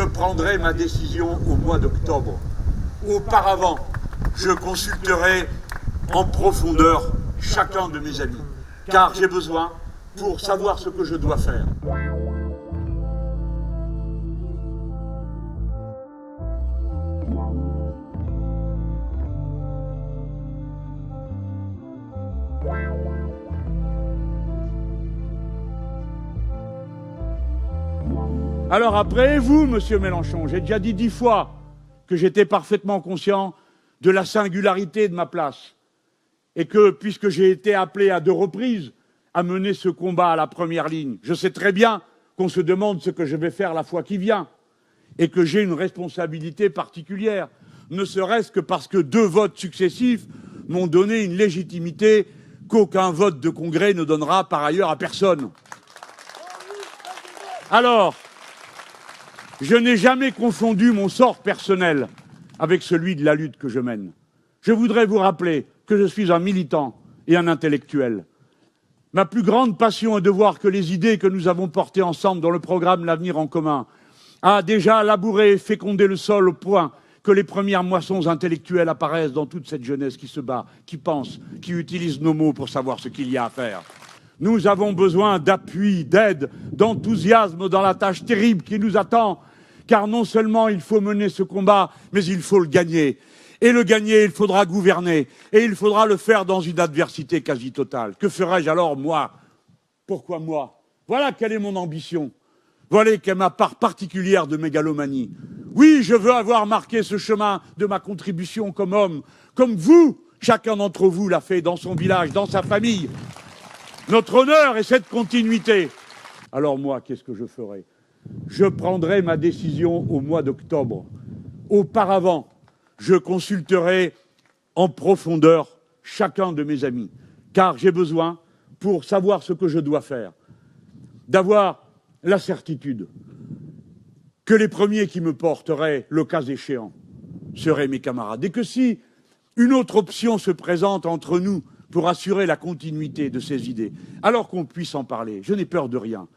Je prendrai ma décision au mois d'octobre. Auparavant, je consulterai en profondeur chacun de mes amis, car j'ai besoin pour savoir ce que je dois faire. Alors après, vous, monsieur Mélenchon, j'ai déjà dit 10 fois que j'étais parfaitement conscient de la singularité de ma place et que, puisque j'ai été appelé à 2 reprises à mener ce combat à la première ligne, je sais très bien qu'on se demande ce que je vais faire la fois qui vient et que j'ai une responsabilité particulière, ne serait-ce que parce que 2 votes successifs m'ont donné une légitimité qu'aucun vote de congrès ne donnera par ailleurs à personne. Alors, je n'ai jamais confondu mon sort personnel avec celui de la lutte que je mène. Je voudrais vous rappeler que je suis un militant et un intellectuel. Ma plus grande passion est de voir que les idées que nous avons portées ensemble dans le programme L'Avenir en commun a déjà labouré et fécondé le sol au point que les premières moissons intellectuelles apparaissent dans toute cette jeunesse qui se bat, qui pense, qui utilise nos mots pour savoir ce qu'il y a à faire. Nous avons besoin d'appui, d'aide, d'enthousiasme dans la tâche terrible qui nous attend, car non seulement il faut mener ce combat, mais il faut le gagner. Et le gagner, il faudra gouverner, et il faudra le faire dans une adversité quasi totale. Que ferais-je alors, moi? Pourquoi moi? Voilà quelle est mon ambition. Voilà quelle est ma part particulière de mégalomanie. Oui, je veux avoir marqué ce chemin de ma contribution comme homme, comme vous, chacun d'entre vous l'a fait dans son village, dans sa famille. Notre honneur est cette continuité. Alors moi, qu'est-ce que je ferai? Je prendrai ma décision au mois d'octobre. Auparavant, je consulterai en profondeur chacun de mes amis, car j'ai besoin, pour savoir ce que je dois faire, d'avoir la certitude que les premiers qui me porteraient, le cas échéant, seraient mes camarades. Et que si une autre option se présente entre nous pour assurer la continuité de ces idées, alors qu'on puisse en parler, je n'ai peur de rien.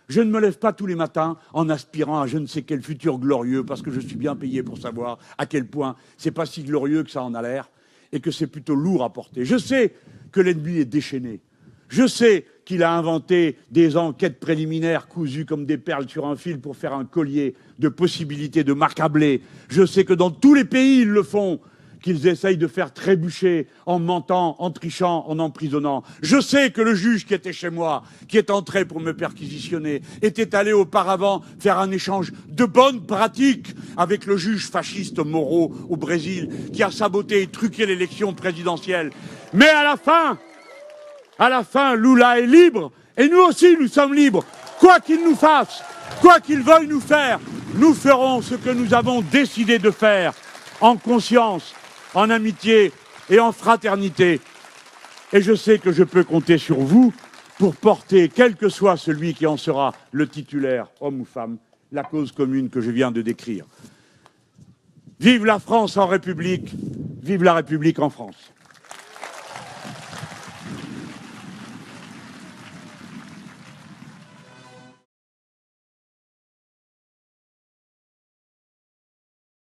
Je ne me lève pas tous les matins en aspirant à je ne sais quel futur glorieux, parce que je suis bien payé pour savoir à quel point c'est pas si glorieux que ça en a l'air, et que c'est plutôt lourd à porter. Je sais que l'ennemi est déchaîné. Je sais qu'il a inventé des enquêtes préliminaires cousues comme des perles sur un fil pour faire un collier de possibilités de m'accabler. Je sais que dans tous les pays, ils le font, qu'ils essayent de faire trébucher en mentant, en trichant, en emprisonnant. Je sais que le juge qui était chez moi, qui est entré pour me perquisitionner, était allé auparavant faire un échange de bonnes pratiques avec le juge fasciste Moro au Brésil, qui a saboté et truqué l'élection présidentielle. Mais à la fin, Lula est libre, et nous aussi nous sommes libres. Quoi qu'il nous fasse, quoi qu'il veuille nous faire, nous ferons ce que nous avons décidé de faire, en conscience, en amitié et en fraternité. Et je sais que je peux compter sur vous pour porter, quel que soit celui qui en sera le titulaire, homme ou femme, la cause commune que je viens de décrire. Vive la France en République, vive la République en France.